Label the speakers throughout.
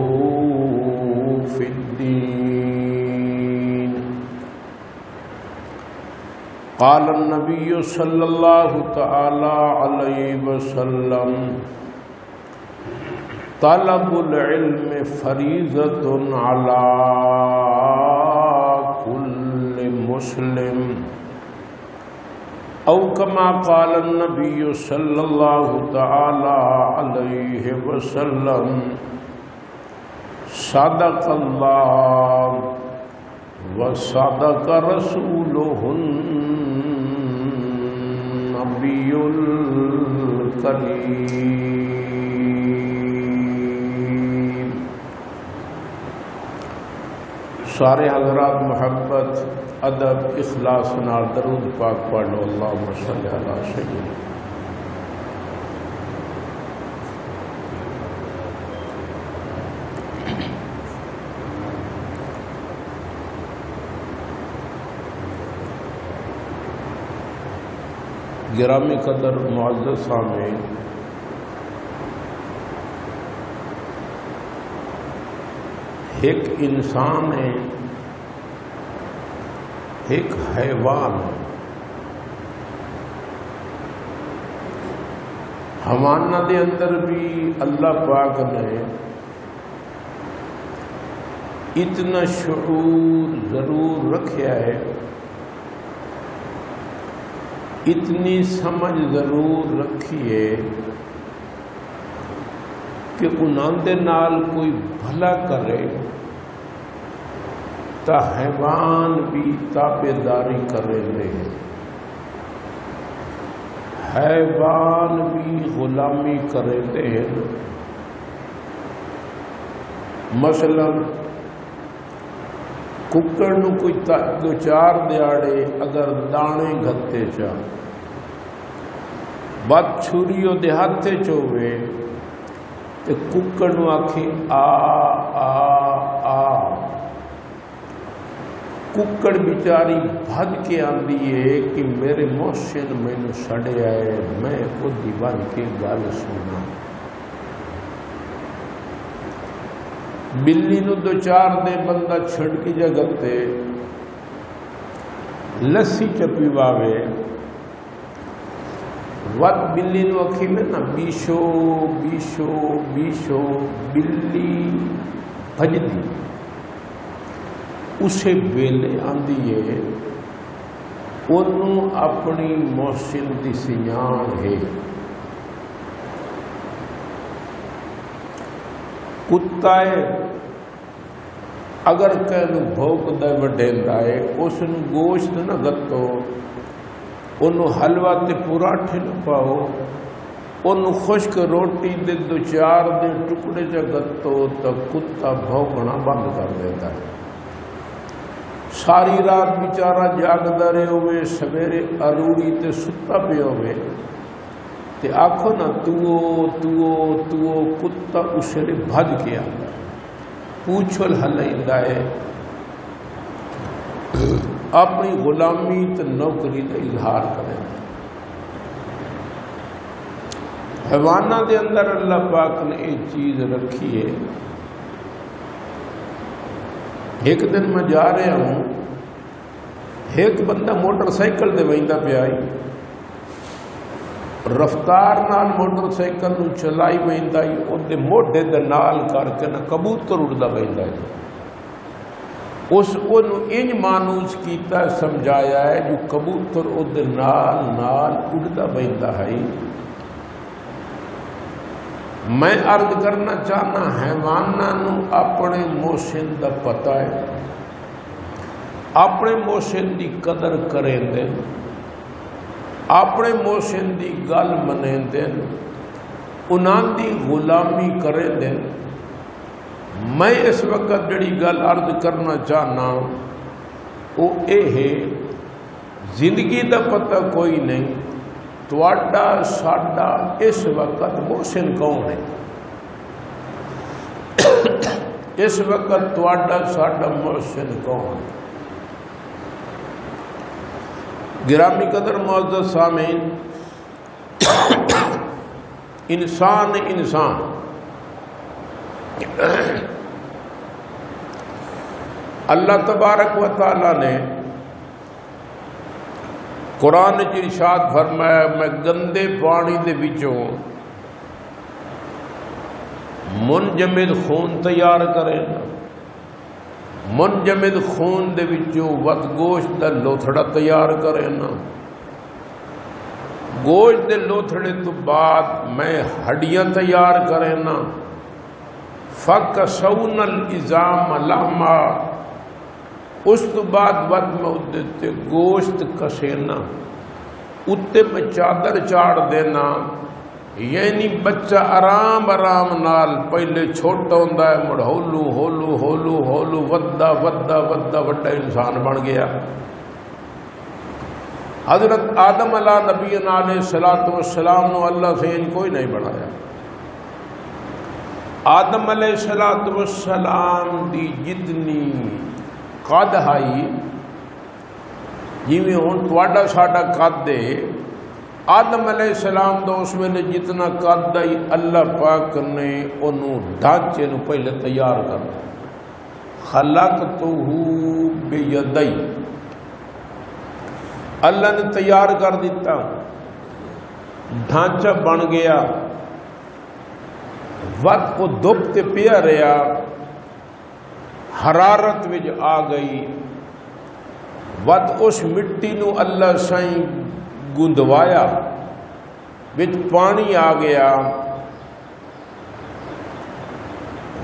Speaker 1: يتفقهوا في الدين. قال النبي صلى الله تعالى عليه وسلم: طلب العلم فریضۃ علی کل مسلم، او کما قال النبی صلی اللہ تعالی علیہ وسلم: صدق اللہ وصدق رسولہ النبی الکریم۔ سارے حضرات محبت، ادب، اخلاص نال درود پاک پڑھ لو۔ اللہم صلی علی سیدنا۔ گرامی قدر معزز سامعین، ایک انسان ہے، ایک حیوان ہے۔ حیوانات دے اندر بھی اللہ پاک نے اتنا شعور ضرور رکھیا ہے، اتنی سمجھ ضرور رکھی ہے کہ انہاں دے نال کوئی بھلا کرے تا حیوان بھی تابعداری کریں دے، حیوان بھی غلامی کریں دے۔ مثلا ککڑ نو کوئی دو چار دیاڑے اگر دانے گھتے چاہ بات چھوڑیو دے ہاتھے چوے تے ککڑ نو آکھی آ آ آ، ککڑ بیچاری بھج کے آندی ہے کہ میرے محسن میں نو سڑے آئے، میں خودی بن کے گل سنا۔ بلی نو دو چار دے بندہ چھڑ کی جگہ تے لسی چپی واوے، وقت بلی نو اکھی میں نا بیشو بیشو بیشو، بلی بھج دی اسے ویلے آندی ہے، انہوں اپنی محسن دی سیان ہے۔ کتائے اگر کہنو بھوک دے وڈیندا ہے، اس نو گوشت نہ گتو، انہوں حلوہ تے پراٹھے نہ پاؤ، انہوں خشک روٹی دے دو چار دے ٹکڑے جا گتو تو کتا بھوکنا بند کر دیتا ہے۔ ساری رات بیچارہ جاگدا رہے ہوئے، سویرے اروڑی تے ستا پہ ہوئے تے آکھو نا تو کتا اسے بھج کے آتا ہے، پوچھل ہلائندا ہے، اپنی غلامی تے نوکری کا اظہار کرے۔ حیوانات دے اندر اللہ پاک نے ایک چیز رکھی ہے۔ ایک دن میں جا رہا ہوں، ایک بندہ موٹر سائیکل دے ویندا پیا ہے، رفتار نال موٹر سائیکل نو چلائی ویندا ہے، اودے موڈے دے نال کر کے نہ کبوتر اڑدا ویندا ہے۔ اس انج مانوس کیتا سمجھایا ہے جو کبوتر اودے نال نال اڑدا ویندا ہے۔ میں عرض کرنا چاہنا حیواناں نو اپنے محسن دا پتہ ہے، اپنے محسن دی قدر کریں دے، اپنے محسن دی گل منیں دے، انہاں دی غلامی کریں دے۔ میں اس وقت جڑی گل عرض کرنا چاہنا وہ اے ہے، زندگی دا پتہ کوئی نہیں، تواڈا ساڈا اس وقت محسن کون ہے؟ اس وقت تواڈا ساڈا محسن کون ہے؟ گرامی قدر معزز سامعین، انسان اللہ تبارک و تعالی نے قرآن کی ارشاد فرمایا میں گندے پانی دے وچوں منجمد خون تیار کرے منجمد خون دے وچوں ود گوشت دا لوتھڑا تیار کرے گوشت دے لوتھڑے تو بعد میں ہڈیاں تیار کرے فَكَسَوْنَ الْإِزَامَ لَحْمًا اس تو بعد ود میں ادھتے گوشت کسینا اتے میں چادر چاڑ دینا یعنی بچہ آرام آرام نال پہلے چھوٹا ہوندہ ہے مڑ ہولو ہولو ہولو ہولو ودا ودا ودا وڈا انسان بن گیا حضرت آدم علیہ نبی علیہ السلام نو اللہ سے ان کوئی نہیں بنایا آدم علیہ السلام دی جتنی قد آئی جیویں ہوں تواڈا ساڈا قد دے آدم علیہ السلام دا اس ویلے جتنا قد آئی اللہ پاک نے انہوں ڈھانچے نو پہلے تیار کرنا خلقتہ بیدی اللہ نے تیار کر دیتا ڈھانچہ بن گیا وقت کو دبتے پیا رہا حرارت وچ آ گئی ود اس مٹی نو اللہ سائیں گندوایا وچ پانی آ گیا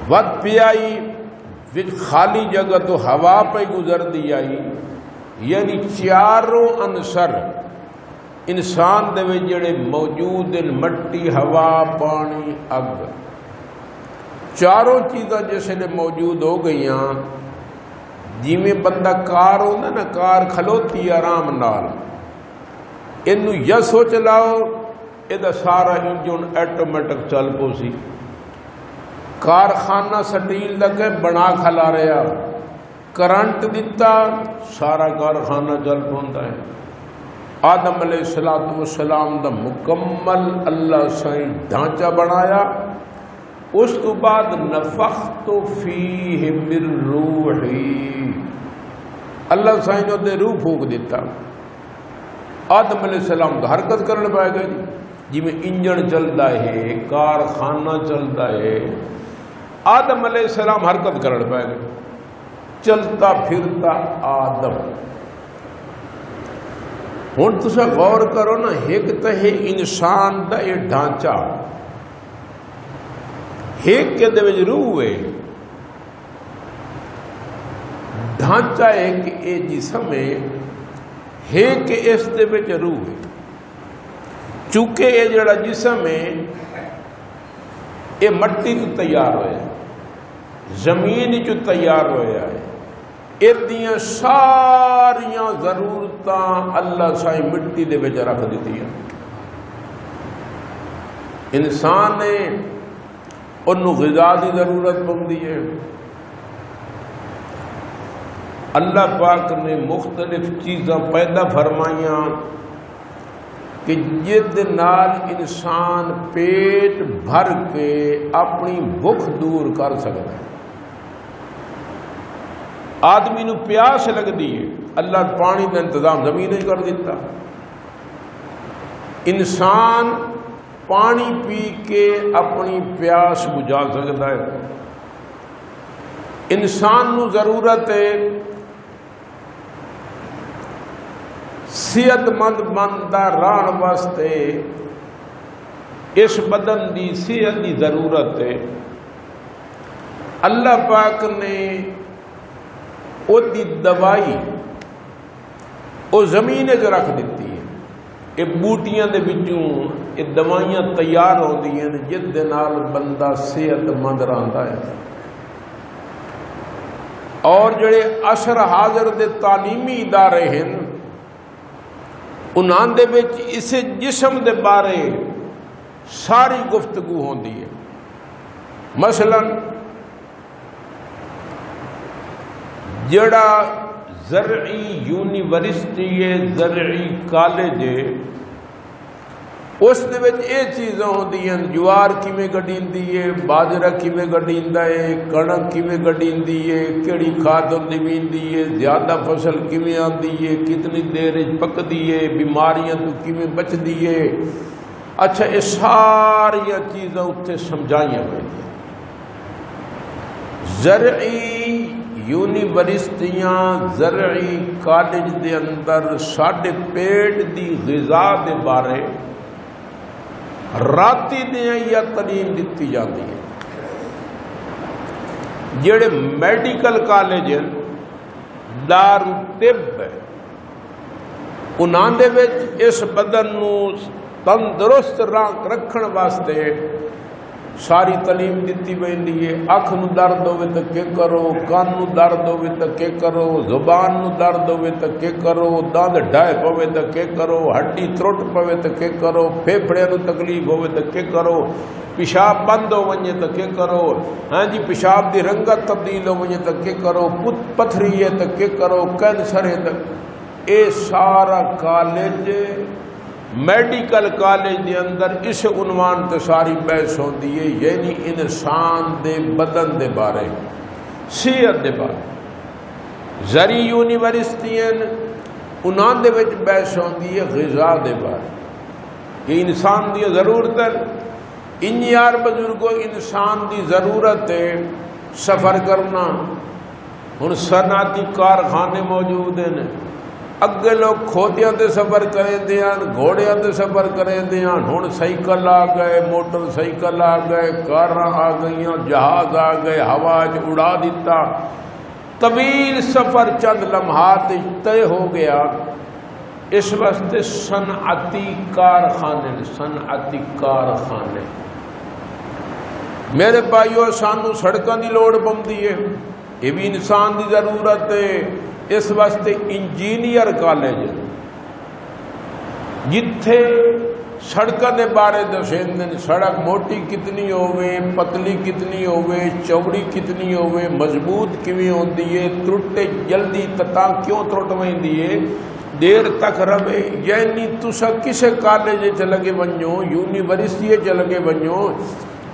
Speaker 1: ود پیائی وچ خالی جگہ تو ہوا پہ گزر دی آئی یعنی چاروں عنصر انسان دے وچ جڑے موجود ہیں مٹی ہوا پانی اگ چاروں چیزاں جیسے نے موجود ہو گئی جی میں بندہ کار ہوتا نا کار کھلوتی آرام نال انہوں یا سوچ لاؤ یہ سارا انجن ایٹومیٹک چل پو سی کارخانہ سٹیل لگے بنا کھلا رہا کرنٹ دیتا سارا کارخانہ چل پوندا ہے آدم علیہ السلام دا مکمل اللہ سائیں ڈھانچہ بنایا اس تو بعد نفخت فیہ من روحی اللہ سائیں نے دے روح پھونک دیتا آدم علیہ السلام دا حرکت کرنے پائے گئے جی میں انجن چلتا ہے کارخانہ چلتا ہے آدم علیہ السلام حرکت کرنے پائے گئے چلتا پھرتا آدم ہن تسا غور کرو نا ایک تو ہے انسان دا یہ ڈھانچہ ایک کے دے وچ روح ہے ڈھانچہ ہے کہ اے جسم ہے ایک کہ اس دے وچ روح ہے چونکہ یہ جڑا جسم ہے یہ مٹی تو تیار ہویا ہے زمین جو تیار ہویا ہے ایدیاں ساریاں ضرورتاں اللہ سائیں مٹی دے وچ رکھ دیتی ہیں انسان نے انہوں غذا دی ضرورت پوندی ہے اللہ پاک نے مختلف چیزاں پیدا فرمائیاں کہ جد نال انسان پیٹ بھر کے اپنی بھوک دور کر سکتا ہے آدمی نو پیاس لگ دی ہے اللہ پانی کا انتظام زمین نے کر دیتا انسان پانی پی کے اپنی پیاس بجھا سکتا ہے انسان نو ضرورت ہے صحت مند بندہ رہن واسطے اس بدن دی صحت دی ضرورت ہے اللہ پاک نے او دی دوائی او زمین وچ رکھ دیتی ہے یہ بوٹیاں دے وچوں یہ دوائیاں تیار ہوندی ہیں جس دے نال بندہ صحت مند رہندا ہے اور جڑے عصر حاضر دے تعلیمی ادارے ہیں انہاں دے وچ اس جسم دے بارے ساری گفتگو ہوندی ہے مثلا جڑا زرعی یونیورسٹی ہے زرعی کالج ہے اس دے وچ یہ چیزاں ہوندیاں، جوار کیویں گڈیندی ہے، باجرہ کیویں گڈیندا ہے، کڑک کیویں گڈیندی ہے، کیڑی کھاد ہوندی ہے، زیادہ فصل کیویں آندی ہے، کتنی دیر پکدی ہے، بیماریاں تو کیویں بچدی ہے۔ اچھا یہ ساری چیزاں اتنے سمجھائیاں ہوئی۔ زرعی یونیورسٹیاں، زرعی کالج دے اندر ساڈے پیٹ دی غذا دے بارے راتی دیا یا تعلیم دیتی جاتی ہے۔ جڑے میڈیکل کالج ہیں، دار طب ہے، انہاں دے وچ اس بدن نو تندرست رکھن واسطے ساری تعلیم دیتی ویندی ہے۔ اکھ نو درد ہوئے تو کہ کرو، کان نو درد ہوئے تو کہ کرو، زبان نو درد ہوئے تو کہ کرو، دند ڈھائے پوے تو کہ کرو، ہڈی ترٹ پوے تو کہ کرو، پھیپھڑے نو تکلیف ہوئے تو کہ کرو، پیشاب بند ہو ونجے تو کہ کرو، ہاں جی پیشاب دی رنگت تبدیل ہو ونجے تو کہ کرو، پتھری ہے تو کہ کرو، کینسر ہے تو اے سارا کالج میڈیکل کالج دے اندر اس عنوان تے ساری بحث ہوندی ہے، یعنی انسان دے بدن دے بارے، صحت دے بارے۔ زرعی یونیورسٹیاں انہاں دے وچ بحث ہوندی ہے غذا دے بارے، یہ انسان دی ضرورت ہے۔ انجیار بزرگوں انسان دی ضرورت ہے سفر کرنا۔ ہن صنعتی کارخانے موجود ہیں، اگے لوگ کھوتیاں تے سفر کریں دیاں، گھوڑیاں تے سفر کریں دیاں، ہن سائیکل آ گئے، موٹر سائیکل آ گئے، کاراں آ گئیاں، جہاز آ گئے، ہوا وچ اڑا دیتا، طویل سفر چند لمحات طے ہو گیا۔ اس واسطے صنعتی کارخانے میرے بھائیو سانو سڑکاں دی لوڑ پوندی ہے، یہ بھی انسان دی ضرورت ہے۔ اس واسطے انجینئر کالج جتھے سڑکاں دے بارے دسیندے، سڑک موٹی کتنی ہوئے، پتلی کتنی ہوئے، چوڑی کتنی ہوئے، مضبوط کیویں ہوندی ہے، ترٹے جلدی تتا کیوں ترٹ ویندی ہے، دیر تک رہے۔ یعنی تسا کسے کالج چ لگے ونجو، یونیورسٹی چ لگے ونجو،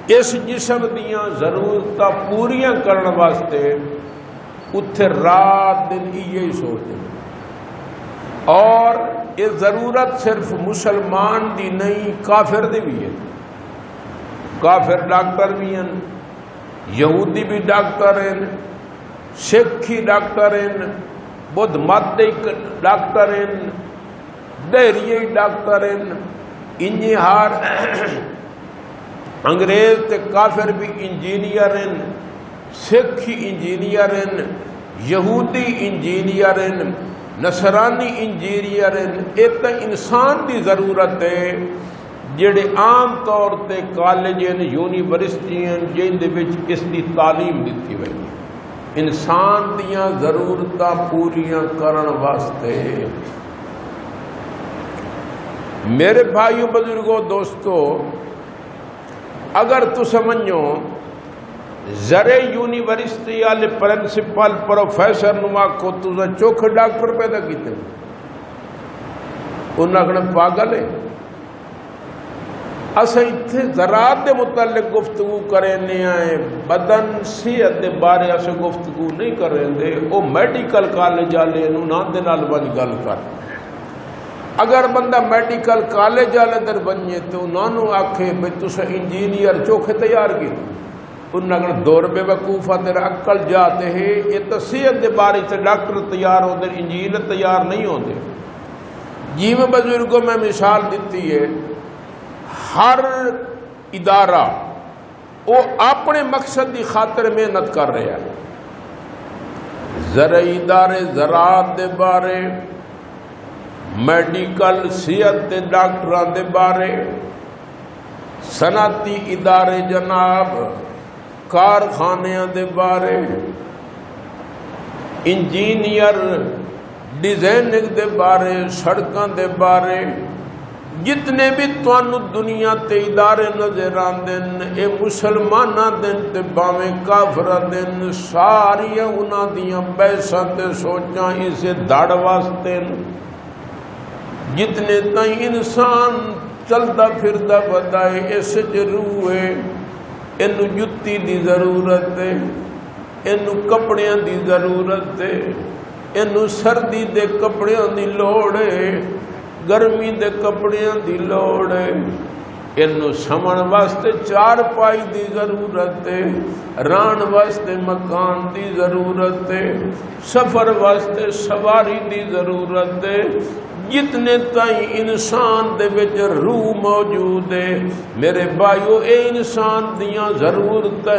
Speaker 1: اس جسم دیاں ضرورتاں پوریاں کرن واسطے اتھے رات دن یہی سوچتے، اور یہ ضرورت صرف مسلمان دی نہیں کافر دی بھی ہے۔ کافر ڈاکٹر بھی ہیں، یہودی بھی ڈاکٹر ہیں، سکھی ڈاکٹر ہیں، بدھ مت ڈاکٹر ہیں، دہریے ڈاکٹر ہیں، انجینئر انگریز تے کافر بھی انجینئر ہیں، سکھ انجینئر ہیں، یہودی انجینئر ہیں، نصرانی انجینئر ہیں۔ یہ تو انسان دی ضرورت ہے جڑے عام طور تے کالج ہیں، یونیورسٹی ہیں، جن دے وچ اس دی تعلیم دیتی ہوئی ہے انسان دیاں ضرورتاں پوریاں کرن واسطے۔ میرے بھائیو بزرگوں دوستو، اگر تو سمجھو زرعی یونیورسٹی والے پرنسپل پروفیسر نما کو تجھے چوکھے ڈاکٹر پیدا کیتے، انہاں کہنا پاگل ہے۔ اسا اتھے زراعت دے متعلق گفتگو کرنے آئے، بدن صحت دے بارے اسے گفتگو نہیں کریں دے، وہ میڈیکل کالج والے انہاں دے نال ون گل کر۔ اگر بندہ میڈیکل کالج والے در بنجے تو انہوں آکھے بھئی تسا انجینئر چوکھے تیار کی، انہوں نے دور بے وقوفہ تیرا عقل جاتے ہیں، یہ تو صحت دے بارے سے ڈاکٹر تیار ہوتے، انجینئر تیار نہیں ہوتے۔ جی میں بزرگوں میں مثال دیتی ہے، ہر ادارہ وہ اپنے مقصد کی خاطر محنت کر رہا ہے۔ زرعی ادارے زراعت دے بارے، میڈیکل صحت دے ڈاکٹران دے بارے، صنعتی ادارے جناب کارخانیاں دے بارے، انجینئر ڈیزائننگ دے بارے، سڑکاں دے بارے، جتنے بھی تانوں دنیا تے ادارے نظر آندن، اے مسلماناں دن تے باویں کافراں دن، ساریاں انہاں دیاں بحثاں تے سوچاں اسے دھڑ واسطے۔ جتنے تائیں انسان چلتا پھرتا پتا ہے اس روح ہے، اینو جتی دی ضرورت ہے، اینو کپڑیاں دی ضرورت ہے، اینو سردی دے کپڑیاں دی لوڑ ہے، گرمی دے کپڑیاں دی لوڑ ہے، اینو سمن واسطے چار پائی دی ضرورت ہے، ران واسطے مکان دی ضرورت ہے، سفر واسطے سواری دی ضرورت ہے۔ جتنے تائیں انسان دے وچ روح موجود ہے میرے بھائیو، اے انسان دیاں ضرورتاں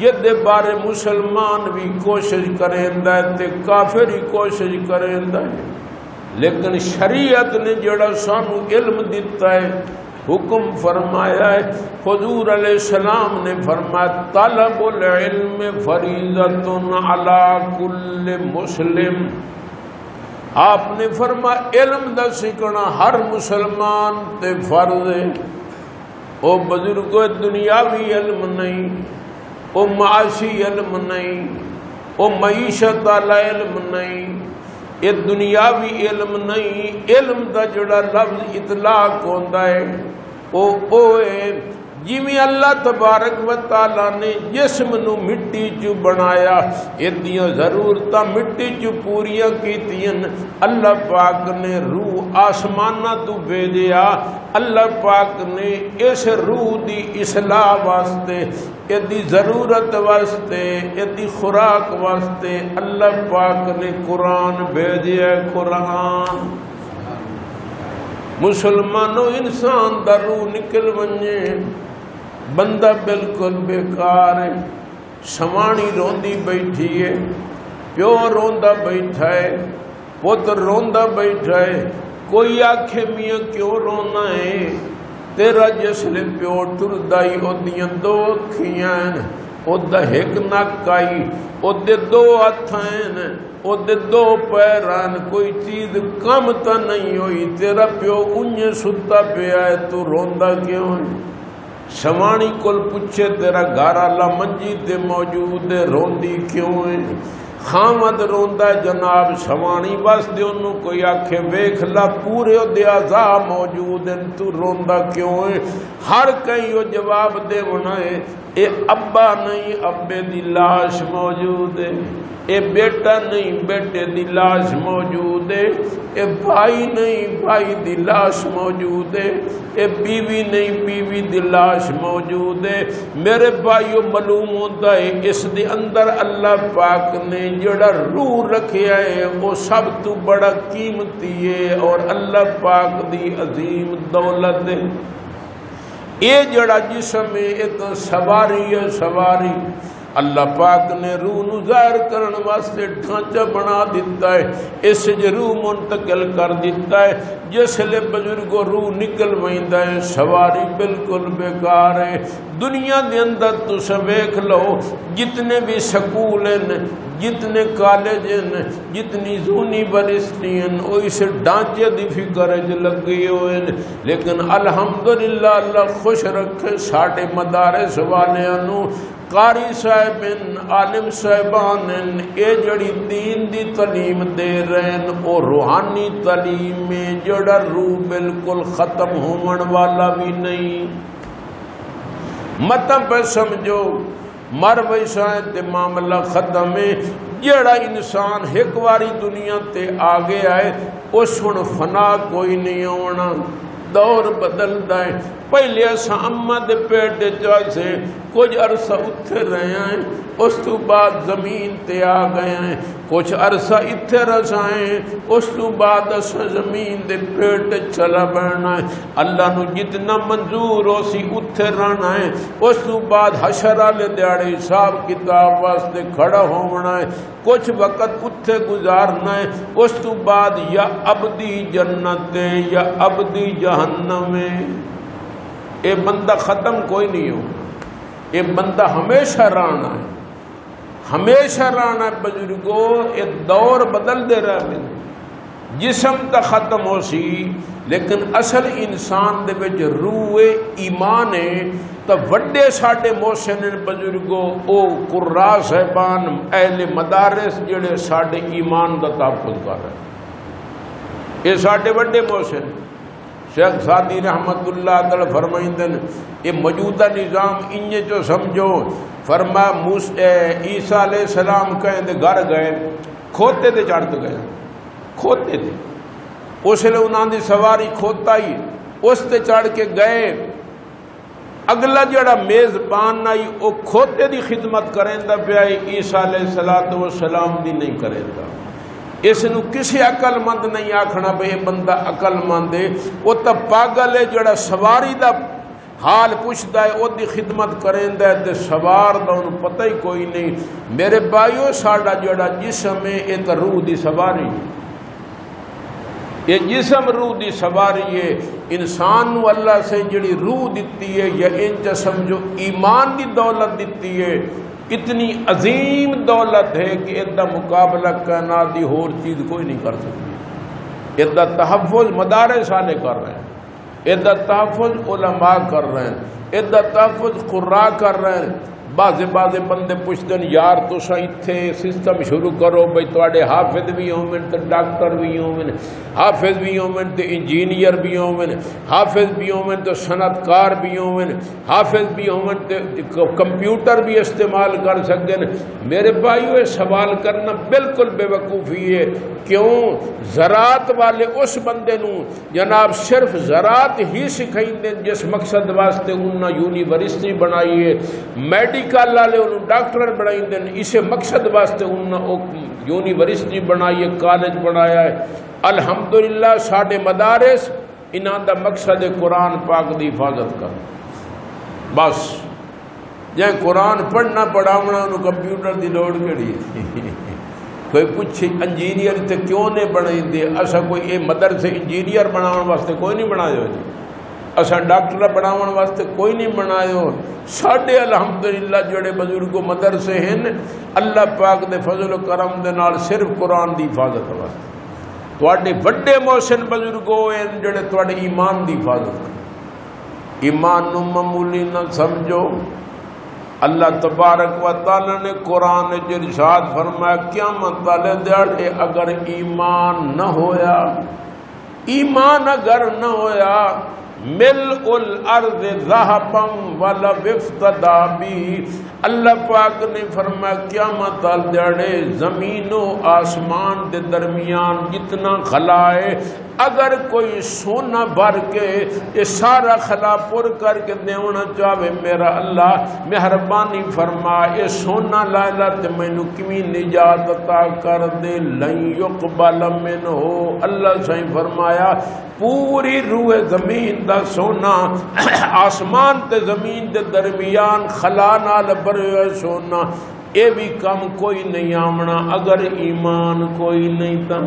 Speaker 1: جدے بارے مسلمان بھی کوشش کریندا ہے تے کافر ہی کوشش کریندا ہے، لیکن شریعت نے جڑا سانو علم دیتا ہے، حکم فرمایا ہے، حضور علیہ السلام نے فرمایا طلب العلم فریضۃ علی کل مسلم۔ آپ نے فرمایا علم دا سیکھنا ہر مسلمان تے فرض ہے۔ او بزرگو دنیاوی علم نہیں، او معاشی علم نہیں، او معیشت والا علم نہیں، یہ دنیاوی علم نہیں۔ علم دا جڑا لفظ اطلاق ہوندا ہے او ہے جویں اللہ تبارک و تعالیٰ نے جسم نو مٹی چ بنایا، ایدیاں ضرورتاں مٹی چ پوریاں کیتیاں، اللہ پاک نے روح آسمانہ تو بھیجیا، اللہ پاک نے اس روح دی اصلاح واسطے، ایدی ضرورت واسطے، ایدی خوراک واسطے اللہ پاک نے قرآن بھیجیا۔ قرآن مسلمانوں انسان دا روح نکل ونجے بندہ بالکل بیکار ہے، سمانی روندی بیٹھی ہے، پیو روندا بیٹھا ہے، پتر روندا بیٹھا ہے، کوئی آکھے میاں کیوں رونا ہے؟ تیرا جسل پیو ٹردائی او دیاں دو اکھیاں ہیں، او دا ایک نک آئی، او دے دو ہتھیں، او دے دو پیران، کوئی چیز کم تا نہیں ہوئی، تیرا پیو انجے ستا پیا ہے تو روندا کیوں ہے؟ سوانی کل پچھے تیرا گھر اللہ منجی تے موجود ہے، روندی کیوں ہے؟ خامد روندا ہے جناب سوانی واسطے، انہوں کوئی آکھے ویکھ لا پورے دے اعضاء موجود ہیں، تو روندا کیوں ہے؟ ہر کہیں وہ جواب دے ہونا ہے، اے ابا نہیں ابے دی لاش موجود ہے، اے بیٹا نہیں بیٹے دی لاش موجود ہے، اے بھائی نہیں بھائی دی لاش موجود ہے، اے بیوی نہیں بیوی دی لاش موجود ہے۔ میرے بھائیو معلوم ہوتا ہے اس دے اندر اللہ پاک نے جڑا روح رکھیا ہے وہ سب تو بڑا قیمتی ہے اور اللہ پاک دی عظیم دولت ہے۔ یہ جڑا جسم ہے ایک سواری ہے، سواری اللہ پاک نے روح نو ظاہر کرن واسطے ڈھانچہ بنا دیتا ہے، اس جو روح منتقل کر دیتا ہے، جس لئے بزرگوں روح نکل ویندا ہے، سواری بالکل بیکار ہے۔ دنیا دے اندر تو سویکھ لو جتنے بھی سکول ہیں، جتنے کالج ہیں، جتنی یونیورسٹی ہیں، وہ اس ڈھانچے دی فکر لگی ہوئے، لیکن الحمدللہ اللہ خوش رکھے ساڑھے مدارس والیاں قاری صاحب عالم صاحبان اے جڑی دین دی تعلیم دے رہے ہیں او روحانی تعلیم میں جڑا روح بالکل ختم ہون والا بھی نہیں۔ مطلب پہ سمجھو مر ویسائیں تے معاملہ ختم ہے، جڑا انسان ایک واری دنیا تے آگے آئے اس ہن فنا کوئی نہیں ہونا، دور بدلتا ہے۔ پہلے اساں اماں دے پیٹ سے کچھ عرصہ اتھے رہے ہیں، اس تو بعد زمین تے آ گئے ہیں، کچھ عرصہ اتھے رسائیں، اس تو بعد اساں زمین دے پیٹ چلا بہنا ہے۔ اللہ نو جتنا منظور ہو سی اتھے رہنا ہے، اس تو بعد حشر والے دیہڑے حساب کتاب واسطے کھڑا ہونا ہے، کچھ وقت اتھے گزارنا ہے، اس تو بعد یا ابدی جنت ہے یا ابدی جہنم ہے۔ اے بندہ ختم کوئی نہیں ہو، اے بندہ ہمیشہ رہنا ہے، ہمیشہ رہنا ہے۔ بزرگو اے دور بدل دے رہا ہے، جسم تا ختم ہو سی لیکن اصل انسان دے وچ روح ایمان ہے۔ تو وڈے ساڈے محسن بزرگو او قراء صاحبان اہل مدارس جڑے ساڈے ایمان دا تحفظ کر رہے، اے ساڈے وڈے محسن شیخ سعدی رحمت اللہ تعالی فرمائندے یہ موجودہ نظام انجے جو سمجھو فرمایا عیسیٰ علیہ السلام کہیں دے گھر گئے کھوتے دے چڑھ گئے کھوتے دے اس لئے انہاں دی سواری کھوتا ہی اس تے چڑھ کے گئے اگلا جڑا میزبان آئی وہ کھوتے دی خدمت کریں دا پیا عیسیٰ علیہ السلام دی نہیں کریں دا اس نو کسی عقل مند نہیں آکھنا بے بندہ عقل مند ہے وہ تا پاگل ہے جڑا سواری دا حال پوچھتا ہے وہ دی خدمت کریں دا تے سوار دا انہوں پتہ ہی کوئی نہیں میرے بھائیو ساڑا جڑا جسم ہے ایک روح دی سواری ہے یہ جسم روح دی سواری ہے انسان نو اللہ سے جڑی روح دیتی ہے یا انچہ سمجھو ایمان دی دولت دیتی ہے اتنی عظیم دولت ہے کہ ادھا مقابلہ کائنات دی اور چیز کوئی نہیں کر سکتی ادھا تحفظ مدارس والے کر رہے ہیں ادھا تحفظ علماء کر رہے ہیں ادھا تحفظ قراء کر رہے ہیں بعض بندے پوچھتے ہیں یار تو اتھے سسٹم شروع کرو بھئی تواڈے حافظ بھی ہومن تے ڈاکٹر بھی ہومن حافظ بھی ہومن تے انجینئر بھی ہومن حافظ بھی ہومن تے صنعتکار بھی ہومن حافظ بھی ہومن تے کمپیوٹر بھی استعمال کر سکتے ہیں میرے بھائیو سوال کرنا بالکل بے وقوفی ہے کیوں زراعت والے اس بندے نو جناب صرف زراعت ہی سکھائیں دیں جس مقصد واسطے انہاں یونیورسٹی بنائی ہے میڈیکل والے انہوں ڈاکٹر بنائی دیں اسے مقصد واسطے انہوں یونیورسٹی بنائی ہے کالج بنایا ہے الحمدللہ ساڑھے مدارس انہاں دا مقصد قرآن پاک دی حفاظت کا بس جائیں قرآن پڑھنا پڑھاونا انہوں کمپیوٹر دی لوڑ کری کوئی پوچھے انجینئر تے کیوں نے بنائی دے ایسا کوئی اے مدرسے انجینئر بناون واسطے کوئی نہیں بنایا ہو جی ایسا ڈاکٹر بناون واسطے کوئی نہیں بنایا ہو ساڑھے الحمدللہ جڑے بزرگوں مدرسے ہیں اللہ پاک دے فضل و کرم دے نال صرف قرآن دی حفاظت واسطے تواڈے وڈے محسن بزرگوں ہیں جڑے تواڈے ایمان دی حفاظت ایمان نو معمولی نہ سمجھو اللہ تبارک و تعالی نے قرآن ارشاد فرمایا قیامت والے دیہڑے اگر ایمان نہ ہویا ایمان اگر نہ ہویا ملء الارض ذهبا ولو افتدى به اللہ پاک نے فرمایا قیامت والے دیہڑے زمین و آسمان دے درمیان جتنا خلا ہے اگر کوئی سونا بھر کے یہ سارا خلا پر کر کے دیونا چاہے میرا اللہ مہربانی فرما یہ سونا لالا تے مینوں کمی نجات عطا کر دے لن یقبل منہ اللہ سے فرمایا پوری روح زمین دا سونا آسمان تے زمین دے درمیان خلا نال بھرے سونا یہ بھی کم کوئی نہیں آمنا اگر ایمان کوئی نہیں تا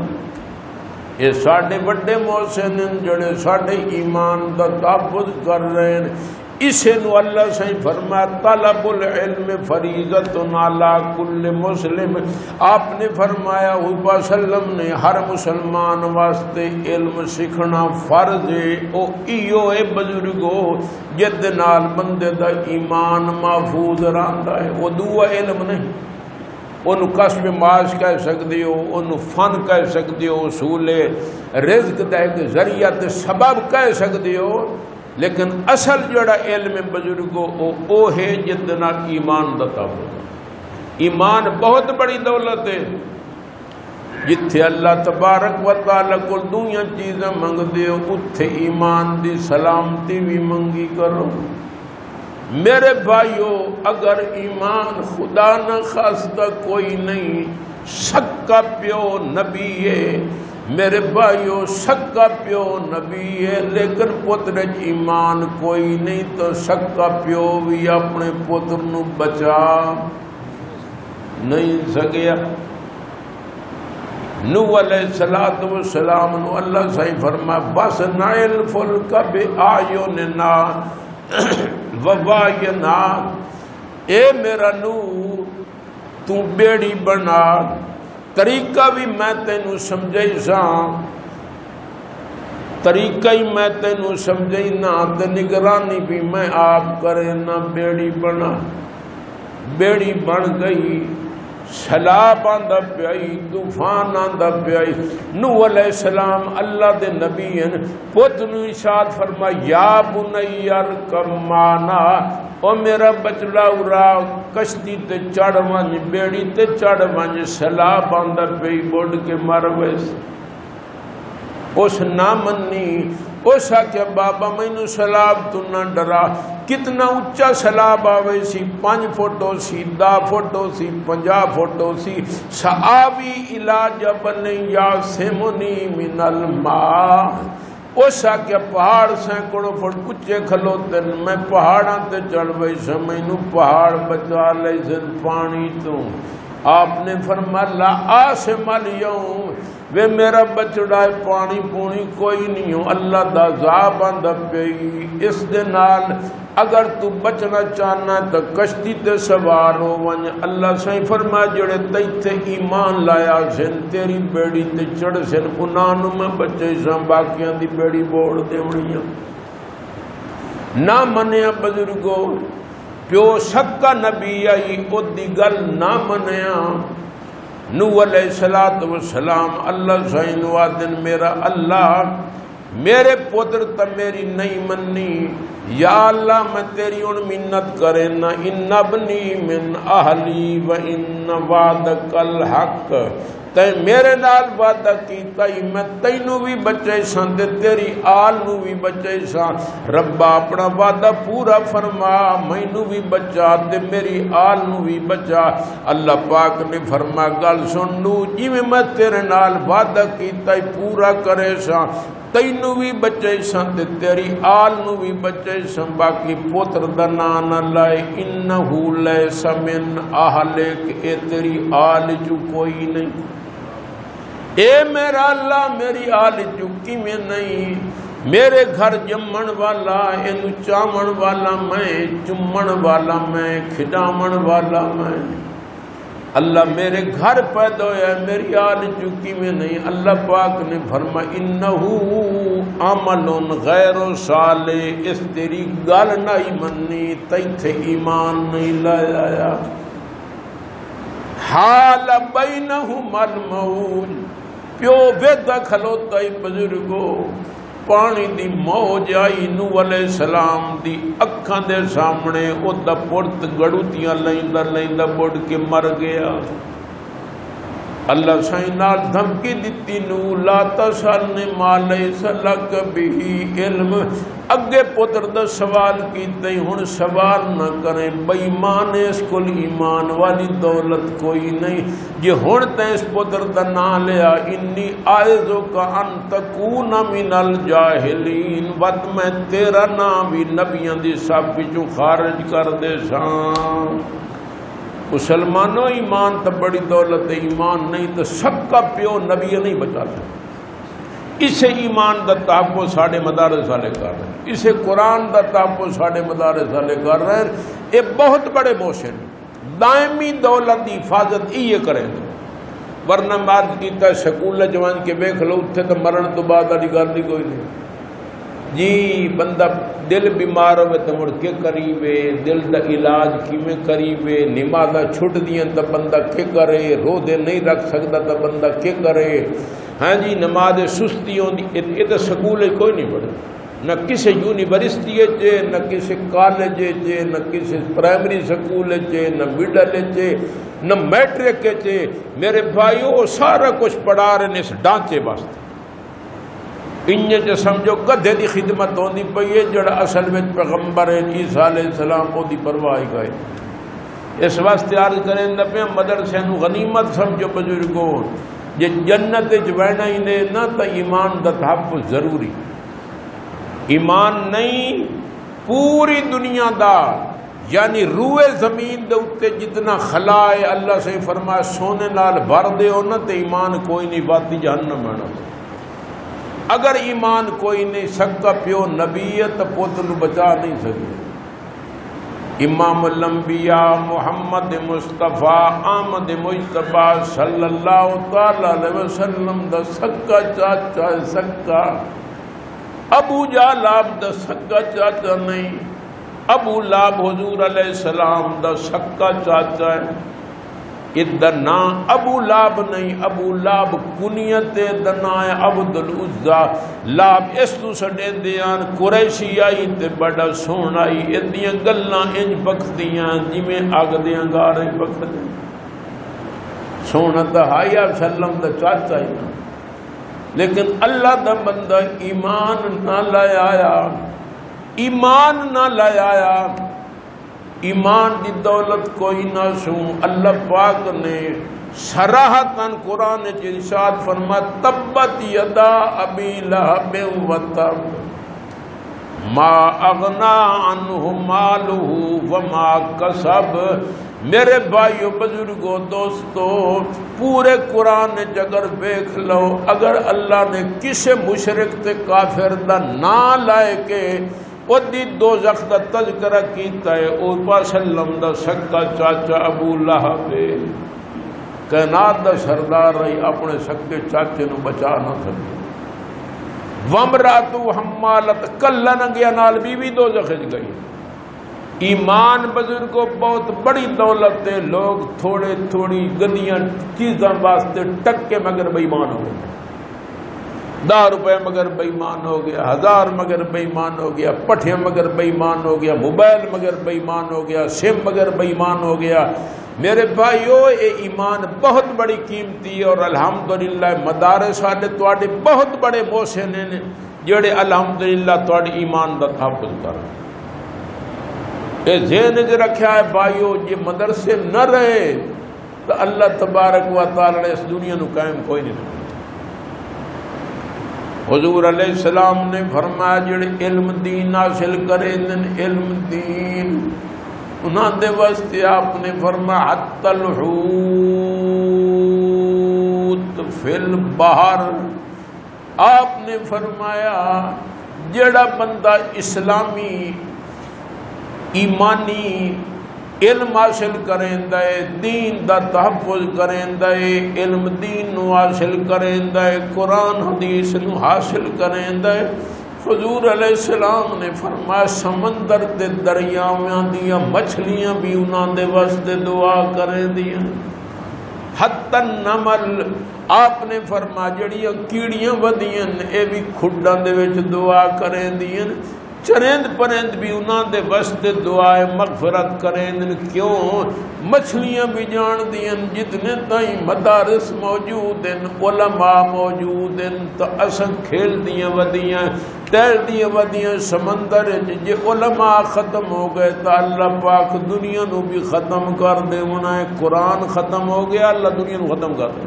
Speaker 1: یہ ساڑھے بڑے محسن جڑے ساڑھے ایمان دا تحفظ کر رہے ہیں اسے نو اللہ سے فرمایا طلب العلم فریضت علی کل مسلم آپ نے فرمایا حضور وسلم نے ہر مسلمان واسطے علم سکھنا فرض ہے او ایو اے بزرگو جد نال بندے دا ایمان محفوظ رہندا ہے وہ دعا علم نہیں انہوں کسب معاش کہہ سکتے ہو انہوں فن کہہ سکتے ہو اصول رزق دا ایک ذریعہ تے سبب کہہ سکتے ہو لیکن اصل جڑا علم بزرگو او ہے جتنا ایمان دتا ہو ایمان بہت بڑی دولت ہے جتھے اللہ تبارک و تعالی کو دنیا چیزیں منگ دے اتھے ایمان دی سلامتی بھی منگی کرو میرے بھائیو اگر ایمان خدا نہ خواستہ کوئی نہیں سکا پیو نبی ہے میرے بھائیو سکا پیو نبی ہے لیکن پتر ایمان کوئی نہیں تو سکا پیو بھی اپنے پتر نو بچا نہیں سکیا نوح علیہ السلام نو اللہ صحیح فرمایا بس نائل فلک بے آیوننا وواینا اے میرا نوح تو بیڑی بنا طریقہ بھی میں تینوں سمجھائی ساں طریقہ ہی میں تینوں سمجھائی نہ تے نگرانی بھی میں آپ کرے نہ بیڑی بنا بیڑی بن گئی سیلاب آندا پیائی، طوفان آندا پیائی۔ نوح علیہ السلام اللہ دے نبی ہیں، پتر نو ارشاد فرما یا بنی ارکب معنا، او میرا بچڑا اورا کشتی تے چڑھ ونج، بیڑی تے چڑھ ونج، سیلاب آندا پیائی بڑ کے مر ویس۔ اس نہ منی، اس آکھیا بابا مینوں سیلاب تو نہ ڈرا۔ کتنا اچھا سیلاب آوے سی، 5 فٹ ہو سی، 10 فٹ ہو سی، 50 فٹ ہو سی۔ سآوی الی جبل یعصمنی من الماء، اس آکھیا پہاڑ سینکڑوں فٹ اچے کھلوتے، میں پہاڑاں تے چڑھ وئی سا، مینوں پہاڑ بچا لے سن پانی تو۔ آپ نے فرمایا لا آسم اليوم، وے میرا بچڑا پانی پونی کوئی نہیں ہو، اللہ دا عذاب آندا پئی۔ اس دے نال اگر تو بچنا چاہنا تو کشتی تے سوار ہو ونج۔ اللہ سائیں فرمایا جڑے تیتے ایمان لایا سن، تیری بیڑی تے چڑھ سن، انہاں نوں میں بچے ساں، باقیاں دی بیڑی بوڑ دیونیاں۔ نہ منیا بزرگو، پیو سکا نبی آئی او دی گل نہ منیا۔ نوح علیہ السلام اللہ سائن وادن میرا اللہ میرے پتر تا میری نہیں مننی، یا اللہ میں تیری ان منت کرے نا، ان ابنی من اہلی و ان وعدک الحق، تے میرے نال وعدہ کیتا ہی میں تینوں بھی بچے سان تے تیری آل نو بھی بچے سان۔ ربا اپنا وعدہ پورا فرما، مینوں بھی بچا تے میری آل نو بھی بچا۔ اللہ پاک نے فرما گل سن نو، جویں میں تیرے نال وعدہ کیتا ہی پورا کرے سان، تینوں بھی بچے سان تے تیری آل نو بھی بچے سان۔ باقی پتر دا نام نہ لائے، انہو لیس من اہلک، اے تیری آل چو کوئی نہیں۔ اے میرا اللہ میری آل چکی میں نہیں، میرے گھر جمن والا، اینو چامن والا میں، چمن والا میں، کھڈامن والا میں۔ اللہ میرے گھر پیدا ہے، میری آل چکی میں نہیں۔ اللہ پاک نے فرما انہو عمل غیر صالح، اس تیری گل نہیں مننی، تیتھے ایمان نہیں لایا۔ حال بینہم الموج، پیو ویدہ کھلوتا ہی بزرگو، پانی دی موج آئی نوح علیہ السلام دی اکھاں دے سامنے، او دا پورت گڑوتیاں لیندہ بڑھ کے مر گیا۔ اللہ سائیں نال دھمکی دیتی نوح لا تسألنی ما لیس لک بہ علم، اگے پتر دا سوال کیتے ہن سوال نہ کریں، بے ایمان اس کل ایمان والی دولت کوئی نہیں۔ جے ہن تے اس پتر دا نام لیا، انی اعوذک ان تکون من الجاہلین، وت میں تیرا نام بھی نبیاں دی صف وچوں خارج کر دے ساں۔ مسلمانوں ایمان تو بڑی دولت ہے، ایمان نہیں تو سب کا پیو نبی نہیں بچاتا۔ اسے ایمان دا تحفظ ساڑھے مدارس والے کر رہے ہیں، اسے قرآن دا تحفظ ساڑھے مدارس والے کر رہے ہیں۔ یہ بہت بڑے موشن دائمی دولت دی حفاظت یہ کریں گے، ورنہ مارد کیتا ہے سکول جوان کے بیکھ لو اتھے تو مرن تو بعد والی گل نہیں کوئی نہیں جی۔ بندہ دل بیمار ہوئے تو مڑ کے قریبے، دل دا علاج کیویں قریبے، نمازاں چھٹ دیاں تو بندہ کے کرے، رو دے نہیں رکھ سکتا تو بندہ کے کرے۔ ہاں جی نماز سستی ہوندی، یہ تو سکول کوئی نہیں پڑھے، نہ کسی یونیورسٹی چے، نہ کسی کالج چے، نہ کسی پرائمری سکول چے، نہ مڈل چے، نہ میٹرک چے۔ میرے بھائیو سارا کچھ پڑھا رہے ہیں اس ڈانچے واسطے۔ انجے جو سمجھو گدھے دی خدمت ہوندی پئی ہے، جڑا اصل میں پیغمبر ہے عیسیٰ علیہ السلام کو دی پرواہ گئے۔ اس واسطے عرض کریں دا پہ مدرسے نو غنیمت سمجھو بزرگوں، جے جنت جوینا ہی نے نہ تا ایمان دا تحفظ ضروری۔ ایمان نہیں پوری دنیا دا، یعنی روئے زمین دے اتے جتنا خلا ہے، اللہ سے فرمایا سونے نال بھر دے ہو نہ تے ایمان کوئی نہیں، باتی جہنم آنا۔ اگر ایمان کوئی نہیں سکا پیو نبیت پوتر نو بچا نہیں سکے۔ امام الانبیاء محمد مصطفیٰ آمد مجتبیٰ صلی اللہ تعالی علیہ وسلم دا سکا چاچا ہے، سکا۔ ابو جہل آپ دا سکا چاچا نہیں، ابو لہب حضور علیہ السلام دا سکا چاچا ہے۔ ادھر نا ابو لاب نہیں، ابو لاب کنیت دنا عبد العزا، لاب اس تو سڈے دیان قریشی آئی تے بڑا سونا آئی، ادیاں گلاں انج بکدیاں جویں اگ دیاں گاریں بکدیاں۔ سونا تا ہائی آپ سلم دا چاچا ہی نا، لیکن اللہ دا بندہ ایمان نہ لے آیا، ایمان نہ لے آیا، ایمان دی دولت کوئی نہ سو۔ اللہ پاک نے صراحتاً قرآن چ ارشاد فرمایا تبت یدا ابی لہب وتب ما اغنا عنہ مالہ وما کسب۔ میرے بھائیو بزرگوں دوستو، پورے قرآن اگر دیکھ لو، اگر اللہ نے کسے مشرک تے کافر دا نام لائے کے ودی دوزخ دا تذکرہ کیتا ہے، اور پاسلم دا سکا چاچا ابو لہب کائنات دا سردار رہی، اپنے سکے چاچے نو بچا نہ سکے۔ وامراتو حمالت کلا نہ گیا نال بیوی دوزخ گئی۔ ایمان بزرگوں بہت بڑی دولت ہے، لوگ تھوڑے تھوڑی گدیاں چیزاں واسطے ٹکے مگر بے ایمان ہو گئے، 10 روپے مگر بے ایمان ہو گیا، 1000 مگر بے ایمان ہو گیا، پٹھے مگر بے ایمان ہو گیا، موبائل مگر بے ایمان ہو گیا، سم مگر بے ایمان ہو گیا۔ میرے بھائیو یہ ایمان بہت بڑی قیمتی ہے، اور الحمدللہ مدارس والے تواڈے بہت بڑے محسن نے جڑے الحمدللہ تواڈے ایمان دا تحفظ کر۔ اے ذہن وچ رکھیا ہے بھائیو، جے مدرسے نہ رہے تو اللہ تبارک و تعالی نے اس دنیا نو قائم کوئی نہیں رکھنا۔ حضور علیہ السلام نے فرمایا جڑے علم دین حاصل کرے دن علم دین انہاں دے واسطے آپ نے فرمایا حتی الحوت فی البحر۔ آپ نے فرمایا جڑا بندہ اسلامی ایمانی علم حاصل کریں دے، دین دا تحفظ کریں دے، علم دین نو حاصل کریں دے، قرآن حدیث نو حاصل کریں دے، حضور علیہ السلام نے فرمایا سمندر دے دریاواں دیاں مچھلیاں بھی انہاں دے واسطے دعا کریں دیاں۔ حتی النمل آپ نے فرمایا جڑیاں کیڑیاں ودیاں اے بھی کھڈاں دے وچ دعا کریں دیاں، چرند پرند بھی انہاں دے واسطے دعائے مغفرت کریں۔ کیوں؟ مچھلیاں بھی جان دیں جتنے تائیں مدارس موجود ہیں، علماء موجود ہیں، تو اساں کھیل دیاں ودیاں تیر دیاں ودیاں سمندر جے علماء ختم ہو گئے تو اللہ پاک دنیا نو بھی ختم کر دے۔ انہیں قرآن ختم ہو گیا، اللہ دنیا نو ختم کر دے۔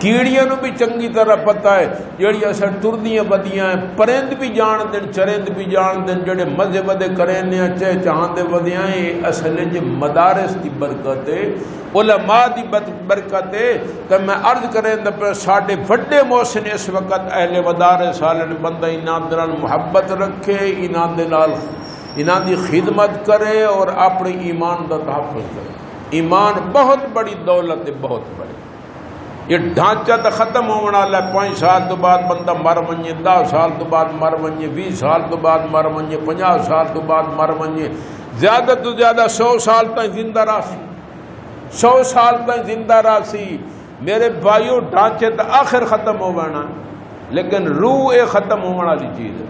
Speaker 1: کیڑیاں نو بھی چنگی طرح پتہ ہے جڑی اثر ٹردیاں ودیاں ہیں، پرند بھی جان دیں، چرند بھی جان دیں، جڑے مزے ودے کریں چاہے چاہاں دے ودیاں ہیں، اصل جے مدارس دی برکت ہے، علماء دی برکت ہے۔ تو میں عرض کریں پہ ساڈے وڈے محسن اس وقت اہل مدارس والے بندہ انہاں دے نال محبت رکھے، انہاں دی خدمت کرے اور اپنے ایمان دا تحفظ کرے۔ ایمان بہت بڑی دولت ہے، بہت بڑی۔ یہ ڈھانچہ تو ختم ہونا ہے، 5 سال تو بعد بندہ مر ونجے، 10 سال تو بعد مر ونجے، 20 سال تو بعد مر ونجے، 50 سال تو بعد مر ونجے، زیادہ تو زیادہ 100 سال تک زندہ راسی، 100 سال تک زندہ راسی۔ میرے بھائیو ڈھانچے تو آخر ختم ہو جانا، لیکن روح یہ ختم ہونے والی چیز ہے،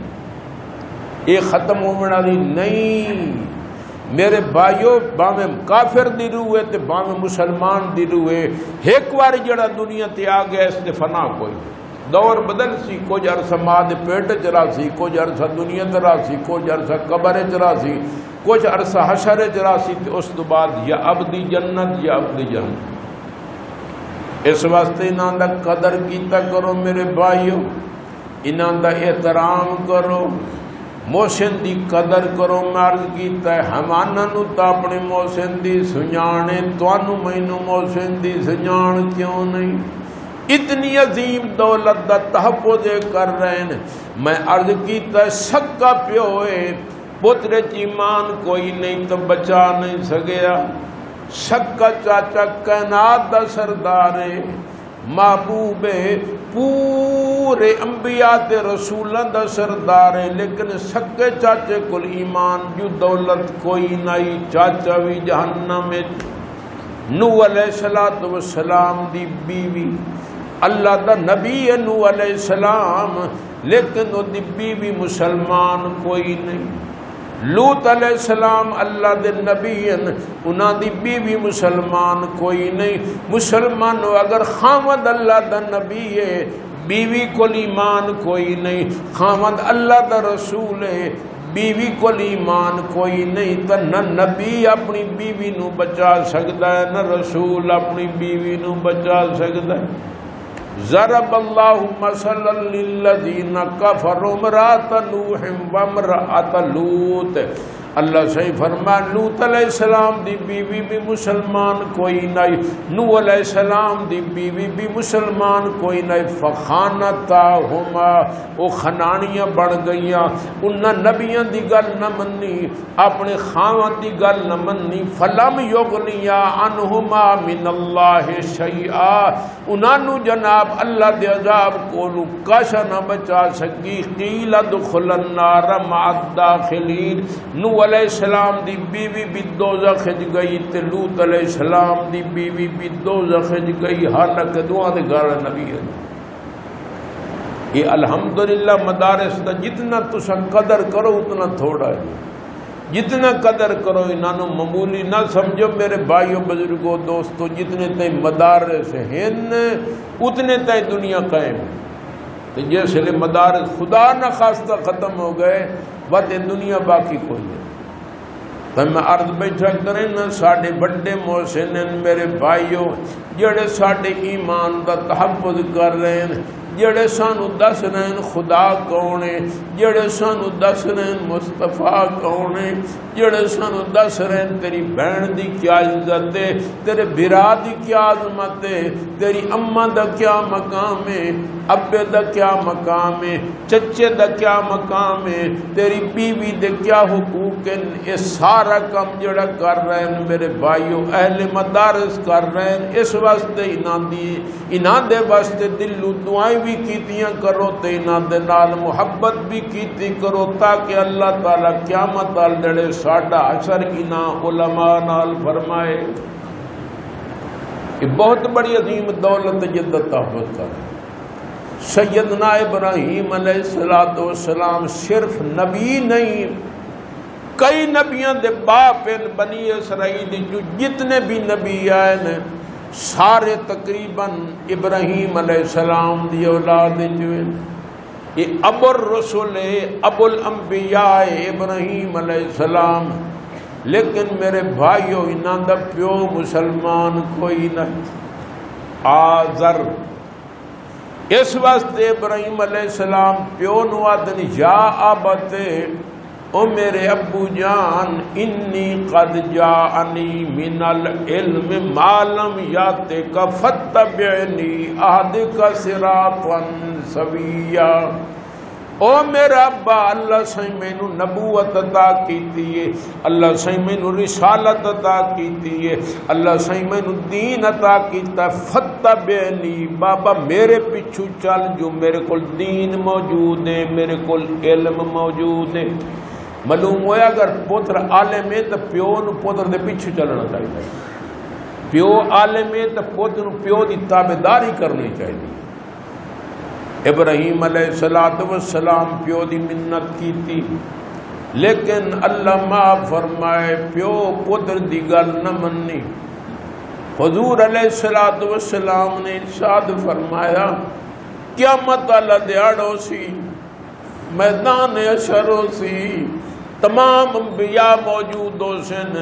Speaker 1: یہ ختم ہونے والی نہیں۔ میرے بھائیو باویں کافر دی روح ہے تے باویں مسلمان دی روح ہے، ایک واری جڑا دنیا تے آ گیا اس تے فنا کوئی دور بدل سی، کچھ عرصہ ماں دے پیٹ چ راسی، کچھ عرصہ دنیا تے راسی، کچھ عرصہ قبر چ راسی، کچھ عرصہ حشر چ راسی، تے اس تو بعد یا ابدی جنت یا ابدی جہنم۔ اس واسطے انہاں دا قدر کیتا کرو میرے بھائیو، انہاں دا احترام کرو، محسن دی قدر کرو۔ میں عرض کیتا ہے ہمانا نو تا اپنے محسن دی سنجانے، توانو مینو محسن دی سنجان کیوں نہیں؟ اتنی عظیم دولت دا تحفظ کر رہے ہیں۔ میں عرض کیتا ہے سکا پیو ہے، پتر ایمان کوئی نہیں تو بچا نہیں سکیا، سکا چاچا کائنات دا سردار ہے، محبوب ہے، پورے انبیاء تے رسولاں دا سردار ہے، لیکن سکے چاچے کل ایمان جو دولت کوئی نہیں، چاچا بھی جہنم میں۔ نوح علیہ السلام دی بیوی اللہ دا نبی ہے نوح علیہ السلام، لیکن وہ دی بیوی مسلمان کوئی نہیں۔ لوط علیہ السلام اللہ دے نبی ہیں، انہاں دی بیوی مسلمان کوئی نہیں۔ مسلمان اگر خاوند اللہ دا نبی ہے، بیوی کو ایمان کوئی نہیں، خاوند اللہ دا رسول ہے، بیوی کو ایمان کوئی نہیں، تو نہ نبی اپنی بیوی نو بچا سکتا ہے، نہ رسول اپنی بیوی نو بچا سکتا ہے۔ ضرب اللہ مثلا للذین کفروا امرأۃ نوح وامرأۃ لوط، اللہ صحیح فرما لوط علیہ السلام دی بیوی بھی مسلمان کوئی نہیں، نوح علیہ السلام دی بیوی بھی مسلمان کوئی نہیں، فخانتاہما وہ خنانیاں بن گئیاں، انہاں نبیاں دی گل نہ منی، اپنے خاوند دی گل نہ منی، فلم یغنیا عنہما من اللہ شیئا، انہاں نو جناب اللہ دے عذاب کولو کش نہ بچا سکی، قیل ادخل النار مع الداخلین، نوح علیہ السلام دی بیوی بھی دوزخ گئی تے لوط علیہ السلام دی بیوی بھی دوزخ گئی، حالانکہ دعا دے گھر نبی ہے۔ یہ الحمدللہ مدارس دا جتنا تسا قدر کرو اتنا تھوڑا ہے، جتنا قدر کرو انہوں معمولی نہ سمجھو میرے بھائیوں بزرگوں دوستوں، جتنے تئیں مدارس ہیں اتنے تئیں دنیا قائم ہے۔ تو جیسے لئے مدارس خدا نہ خواستہ ختم ہو گئے بات دنیا باقی کوئی نہیں۔ تو میں عرض بیٹھا کریں نا ساڑھے بڑے محسنین میرے بھائیوں جڑے ساڑھے ایمان دا تحفظ کر رہے ہیں، جڑے سانو دس رہے ہیں خدا کونے، جڑے سانو دس رہے ہیں مصطفیٰ کونے، جڑے سانو دس رہے ہیں تیری بہن دی کیا عزت ہے، تیرے بھرا دی کیا عظمت ہے، تیری اماں دا کیا مقام ہے، ابے دا کیا مقام ہے، چچے دا کیا مقام ہے، تیری بیوی دے کیا حقوق ہیں، یہ سارا کم جڑا کر رہے ہیں میرے بھائیوں اہل مدارس کر رہے ہیں، اس واسطے انہاں دے واسطے دلو دعائیں بھی کیتیاں کرو تے انہاں دے نال محبت بھی کیتی کرو تاکہ اللہ تعالیٰ قیامت آل دڑے ساڑھا اثر انہاں علماء نال فرمائے۔ یہ بہت بڑی عظیم دولت جدت تحفظ کر سیدنا ابراہیم علیہ السلام صرف نبی نہیں، کئی نبیاں دے باپ ہیں، بنی اسرائیل جو جتنے بھی نبی آئے ہیں سارے تقریباً ابراہیم علیہ السلام دی اولاد جو ہیں، یہ ابو الرسول ابو الانبیاء ابراہیم علیہ السلام، لیکن میرے بھائیو انہاں دا پیو مسلمان کوئی نہیں، آزر، اس واسطے ابراہیم علیہ السلام پیو نو آدن یا آبتے او میرے ابو جان انی قد جاءنی من العلم ما لم یاتک فاتبعنی اہدک صراطا سویا، او میرا ابا اللہ سائیں میں نو نبوت عطا کیتی ہے، اللہ سائیں میں نو رسالت عطا کیتی ہے، اللہ سائیں میں نو دین عطا کیتا، فتبعنی بابا میرے پیچھو چل جو میرے کول دین موجود ہے، میرے کول علم موجود ہے۔ معلوم ہویا اگر پوتر عالم ہے تو پیو نو پوتر دے پیچھے چلنا چاہیے، پیو عالم ہے تو پوتر نو پیو دی تابعداری کرنی چاہیے۔ ابراہیم علیہ السلام پیو دی منت کی تھی، لیکن اللہ معاف فرمائے پیو پوتر دی گل نہ منی۔ حضور علیہ السلام نے ارشاد فرمایا قیامت اللہ دیاڑو سی، میدان حشر سی، تمام انبیاء موجود ہو سن،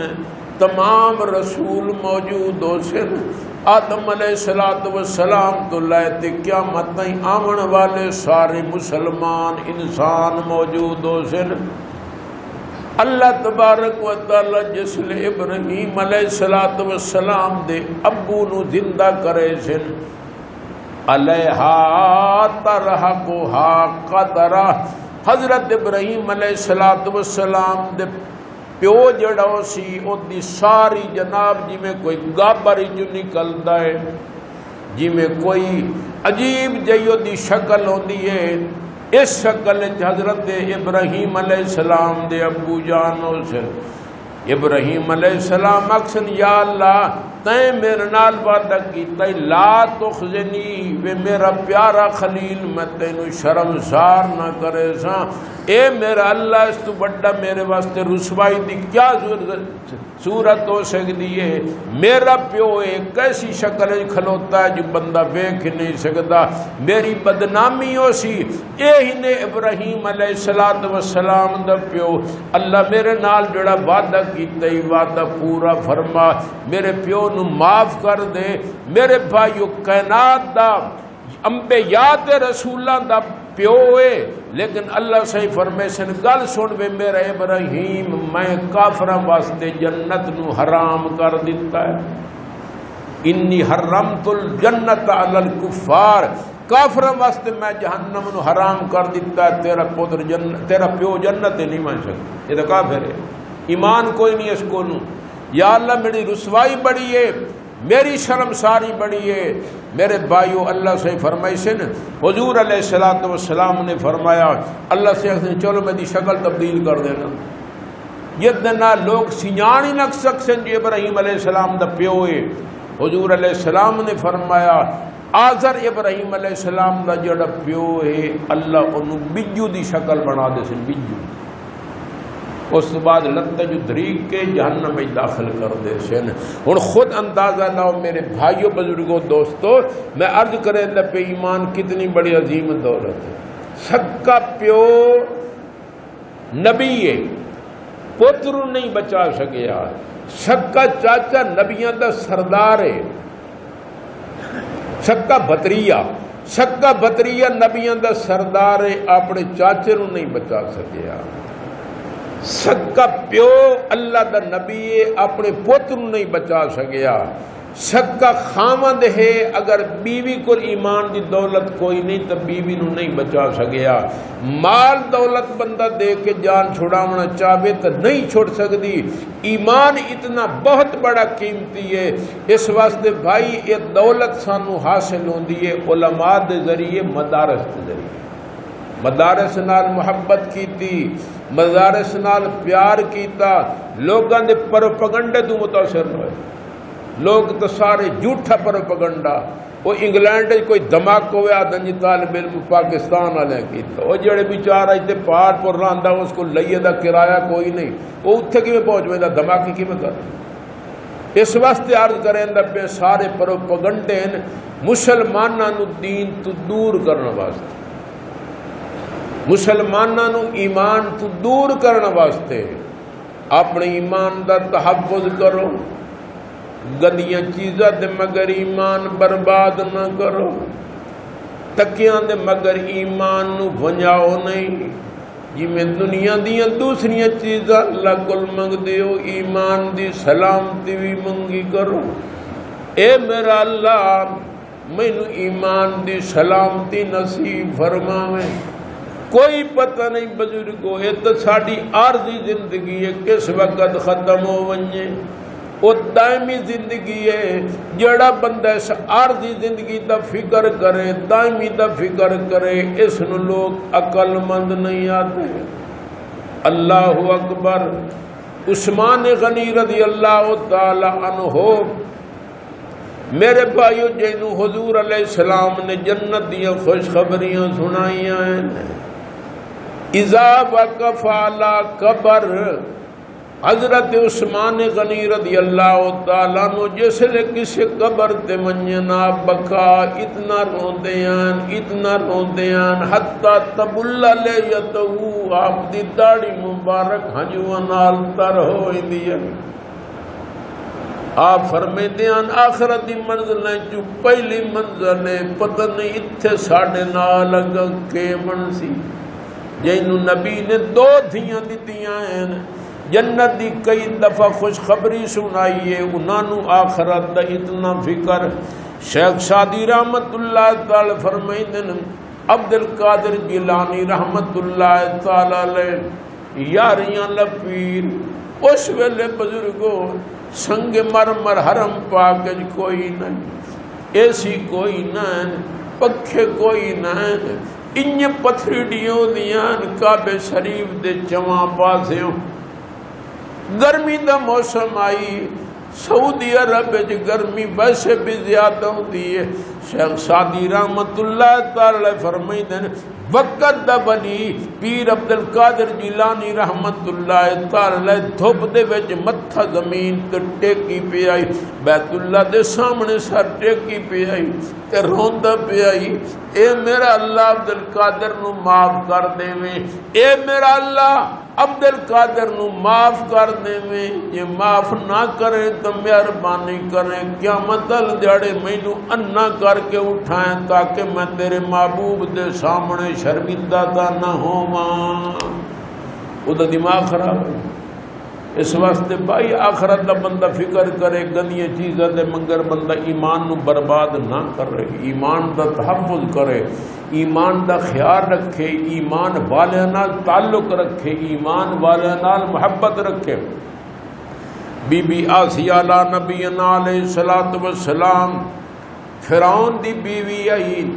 Speaker 1: تمام رسول موجود ہو سن، آدم علیہ السلام تو لائے قیامت نہیں آمن والے سارے مسلمان انسان موجود ہو سن۔ اللہ تبارک و تعالی جس لئے ابراہیم علیہ السلام دے ابو نو زندہ کرے سن، علیہا ترحقہا قدرہ، حضرت ابراہیم علیہ السلام دے پیو جڑا سی او دی ساری جناب جی میں کوئی گابری جو نکلتا ہے، جی میں کوئی عجیب جیو دی شکل ہوندی ہے، اس شکل حضرت ابراہیم علیہ السلام دے ابو جانوں سے ابراہیم علیہ السلام اکسن یا اللہ تیں میرے نال وعدہ کیتا لا تخزنی وے میرا پیارا خلیل میں تینوں شرمسار نہ کرے سا، اے میرا اللہ اس تو بڑا میرے واسطے رسوائی دی کیا صورت ہو سکتی ہے؟ میرا پیو ایک ایسی شکل کھلوتا ہے جو بندہ دیکھ نہیں سکتا، میری بدنامی ہو سی اے ہی نے ابراہیم علیہ السلام دا پیو اللہ میرے نال جڑا وعدہ کیتا ہی وعدہ پورا فرما، میرے پیو نو معاف کر دے۔ میرے بھائیو کائنات دا انبیاء تے رسولاں دا پیو ہے، لیکن اللہ صحیح فرمیشن گل سن وے میرا ابراہیم میں کافراں واسطے جنت نو حرام کر دیتا ہے، انی حرمت الجنت علی الکفار، کافراں واسطے میں جہنم نو حرام کر دیتا ہے، تیرا پیو جنت نہیں مان سکتا، یہ تو کافر ہے، ایمان کوئی نہیں اس کو نو۔ یا اللہ میری رسوائی بڑی ہے، میری شرمساری بڑی ہے۔ میرے بھائیو اللہ سے فرمائشن حضور علیہ السلام نے فرمایا اللہ سے چلو میری شکل تبدیل کر دینا، یہ دنا لوگ سیاں ہی نہ سکسن جی ابراہیم علیہ السلام دا پیو ہے۔ حضور علیہ السلام نے فرمایا آزر ابراہیم علیہ السلام دا جڑا پیو ہے اللہ انہوں بجو دی شکل بنا دے سن، بجو، اس بعد لتے جو دریک کے جہنم میں داخل کر دے سن۔ اور خود اندازہ لاؤ میرے بھائیوں بزرگوں دوستو، میں عرض کریں پہ ایمان کتنی بڑی عظیم دولت ہے۔ سکا پیو نبی ہے، پتر نہیں بچا سکیا، سکا چاچا نبیاں دا سردار ہے، سکا بطریہ نبیاں دا سردار ہے، اپنے چاچے نو نہیں بچا سکیا۔ سکا پیو اللہ دا نبی ہے، اپنے پوتر نہیں بچا سکیا۔ سکا خامد ہے، اگر بیوی کو ایمان دی دولت کوئی نہیں تو بیوی نو نہیں بچا سکیا۔ مال دولت بندہ دے کے جان چھڑاونا چاہے تو نہیں چھوڑ سکتی، ایمان اتنا بہت بڑا قیمتی ہے۔ اس واسطے بھائی یہ دولت سانو حاصل ہوندی ہے علماء دے ذریعے، مدارس دے ذریعے، مدارس نال محبت کیتی، مدارس نال پیار کیتا، لوگاں دے پروپیگنڈے تو متاثر ہوئے۔ لوگ تو سارے جھوٹا پروپیگنڈا، وہ انگلینڈ کوئی دھماکہ ہوئے آدھن جی طالب علم پاکستان والے کیتا، وہ جڑے بیچارہ اتنے پہاڑ پر رہندا اس کو لئیے دا کرایہ کوئی نہیں، وہ اتھے کی میں پہنچ میں دا دھماکی کی میں کر۔ اس واسطے عرض کریں دا پہ سارے پروپیگنڈے مسلماناں نو دین تو دور کرنا واسطے، مسلماناں نو ایمان تو دور کرنے واسطے اپنے ایمان دا تحفظ کرو، گندیاں چیزاں دے مگر ایمان برباد نہ کرو، تکیاں دے مگر ایمان نو ونجاؤ نہیں، جی میں دنیا دیاں دوسریاں چیزاں اللہ کل منگ دیو، ایمان دی سلامتی بھی منگی کرو۔ اے میرا اللہ مینو ایمان دی سلامتی نصیب فرماویں۔ کوئی پتہ نہیں بزرگو، یہ تو ساری عارضی زندگی ہے، کس وقت ختم ہو ونجے، وہ دائمی زندگی ہے۔ جڑا بندہ اس عارضی زندگی دا فکر کرے، دائمی دا فکر کرے، اس نو لوگ عقل مند نہیں آتے۔ اللہ اکبر۔ عثمان غنی رضی اللہ تعالی عنہ میرے بھائیو جنوں حضور علیہ السلام نے جنت دیا خوشخبریاں سنائیاں ہیں۔ اذا وقف علی قبر، حضرت عثمان غنی رضی اللہ تعالیٰ عنہ جس لئے کسی قبر تے منجنا بکا، اتنا روندیان حتی تبلا لیتو، آپ دی داڑی مبارک ہنجوان نال تر ہوئی دیا۔ آپ فرمیدیان آخرت دی منزل ہے جو پہلی منزل ہے، پتہ نہیں اتھے ساڑھے نال اگا کے منسی، جنہوں نبی نے 2 دھیاں دیتیاں ہیں، جنت دی کئی دفعہ خوشخبری سنائیے، انہوں آخرت دا اتنا فکر۔ شیخ سعدی رحمت اللہ تعالی فرمائدن، عبدالقادر جیلانی رحمت اللہ تعالی علیہ یاریاں لپیر، اس ویلے بزرگوں سنگ مرمر حرم پاکج کوئی نہیں، اے سی کوئی نہیں، پکھے کوئی نہیں، انہیں پتھریڈیوں دیاں کعبے شریف دے چواں پاسیوں، گرمی دا موسم آئی سعودی عرب گرمی ویسے بھی زیادہ ہوتی ہے شیخ سعدی رحمت اللہ تعالی فرمائیتے ہیں وقت دا ولی پیر عبدالقادر جیلانی رحمت اللہ تعالی دھوپ دے وچ متھا زمین تے ٹیکی پہ آئی بیت اللہ دے سامنے سر ٹیکی پہ آئی تے روندا پہ آئی اے میرا اللہ عبدالقادر نو معاف کر دے میں اے میرا اللہ عبدالقادر نو معاف کر دے میں یہ معاف نہ کرے تو مہربانی کریں قیامت دیہڑے مینوں انا کر کے اٹھائیں تاکہ میں تیرے محبوب دے سامنے شرمندہ تا نہ ہوواں او دا دماغ خراب ہے اس واسطے بھائی آخرت دا بندہ فکر کرے گندیاں چیزاں دے مگر بندہ ایمان نو برباد نہ کرے ایمان دا تحفظ کرے ایمان دا خیال رکھے ایمان والے نال تعلق رکھے ایمان والے نال محبت رکھے بی بی آسیہ علیہ نبینا علیہ الصلوۃ والسلام فرعون دی بیوی آئی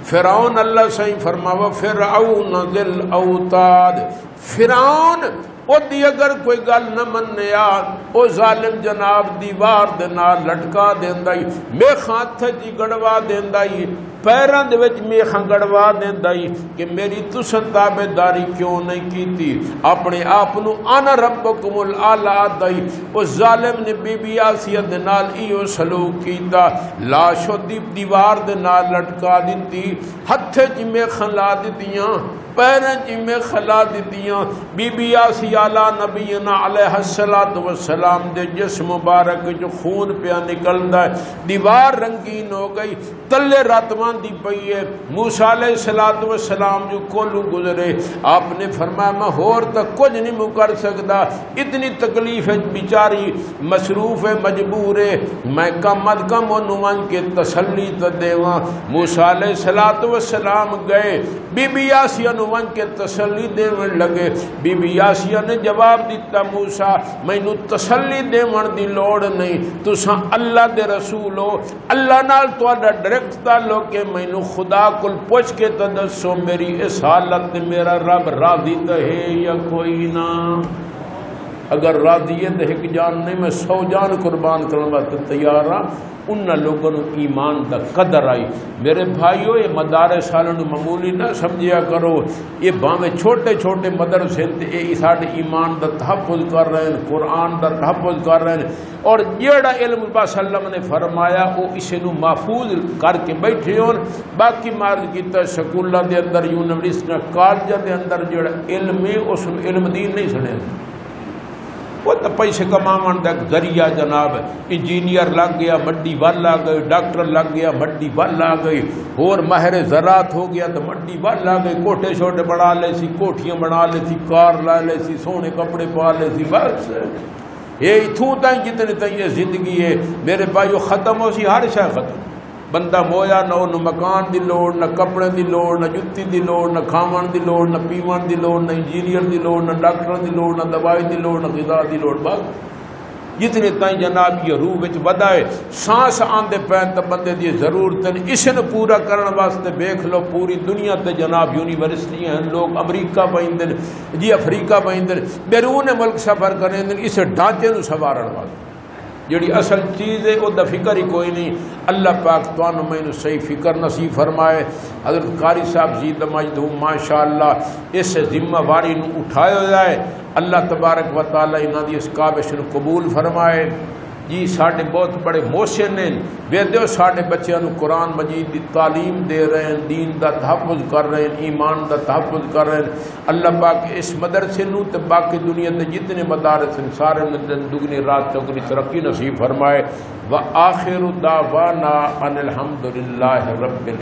Speaker 1: فرعون اللہ سے فرماوا فرعون ذل اوتاد فرعون او دی اگر کوئی گل نہ منیا او ظالم جناب دیوار دے نال لٹکا دیندا ہی میخاں ہتھ جی گڑوا دیندا ہی پیراں دے وچ میخاں گڑوا دیندا ہی کہ میری تساں تابعداری کیوں نہیں کیتی اپنے آپ نو انا ربکم الاعلی دئی او ظالم نے بی بی آسیہ دے نال ایو سلوک کیتا لاش دی دیوار دے نال لٹکا دتی ہتھ جی میخاں لا دتیاں پیراں جی میخاں لا دتیاں بی بی آسیہ علی نبینا علیہ الصلوۃ والسلام دے جسم مبارک جو خون پیا نکلدا ہے دیوار رنگین ہو گئی تلے راتواں دی پئی ہے موسیٰ علیہ الصلوۃ والسلام جو کولوں گزرے آپ نے فرمایا میں ہور تک کچھ نہیں کر سکدا اتنی تکلیف ہے بیچاری مصروف ہے مجبور ہے میں کم از کم اونوں ون کے تسلی تے دیواں موسیٰ علیہ الصلوۃ والسلام گئے بی بی آسیہ نو ون کے تسلی دیون لگے بی بی آسیہ نے جواب دیتا موسیٰ مینوں تسلی دیون دی لوڑ نہیں تساں اللہ دے رسول ہو اللہ نال تہاڈا ڈائریکٹ تعلق ہے مینوں خدا کول پوچھ کے تے دسو میری اس حالت تے میرا رب راضی تے ہے یا کوئی نہ اگر راضی ہے تے ایک جان نہیں میں 100 جان قربان کرن واسطے تیار ہاں ان لوگوں ایمان دا قدر آئی میرے بھائیو یہ مدارس والوں معمولی نہ سمجھیا کرو یہ باویں چھوٹے چھوٹے مدرسے یہ سارے ایمان دا تحفظ کر رہے ہیں قرآن دا تحفظ کر رہے ہیں اور جیڑا علم وسلم نے فرمایا وہ اسے نو محفوظ کر کے بیٹھے ہون باقی مارد کیتا سکولاں دے اندر یونیورسٹیاں کالجاں دے اندر جیڑا علم ہے اس علم دین نہیں سنے وہ تو پیسے کماون دا ذریعہ جناب انجینئر لگ گیا مڈی ول آ گئی ڈاکٹر لگ گیا مڈی ول آ گئی اور ماہر زراعت ہو گیا تو مڈی ول آ گئی کوٹھے چھوٹے بنا لے سی کوٹھیاں بنا لے سی کار لا لے سی سونے کپڑے پا لے سی بس یہ اتھوں تائیں جتنے تائیں یہ زندگی ہے میرے بھائیو ختم ہو سی ہر شے ختم بندہ مویا نہ انہوں مکان دی لوڑ نہ کپڑے دی لوڑ نہ جتی دی لوڑ نہ کھاون دی لوڑ نہ پیون دی لوڑ نہ انجینئر دی لوڑ نہ ڈاکٹر دی لوڑ نہ دوائی دی لوڑ نہ غذا دی لوڑ بس جتنے تائیں جناب یہ روح وچ ودائے سانس آندے پین تے بندے دی ضرورت اس نے پورا کرن واسطے دیکھ لو پوری دنیا تے جناب یونیورسٹیاں ہیں لوگ امریکہ پہندے جی افریقہ پہندے بیرون ملک سفر کریں اس ڈھانچے نو سوارن واسطے جڑی اصل چیز ہے وہ فکر ہی کوئی نہیں اللہ پاک تانوں مینوں صحیح فکر نصیب فرمائے حضرت قاری صاحب زید مجدہ ماشاءاللہ اس ذمہ واری نو اٹھایا جائے اللہ تبارک و تعالی انہاں دی اس کاوش نو قبول فرمائے جی ساڈے بہت بڑے محسن ہیں ویدیو ساڈے بچیاں نو قرآن مجید دی تعلیم دے رہے ہیں دین دا تحفظ کر رہے ہیں ایمان دا تحفظ کر رہے ہیں اللہ پاک اس مدرسے نو تے باقی دنیا تے جتنے مدارس ہیں سارے دگنی رات چوگنی ترقی نصیب فرمائے وآخر دعوانا ان الحمدللہ رب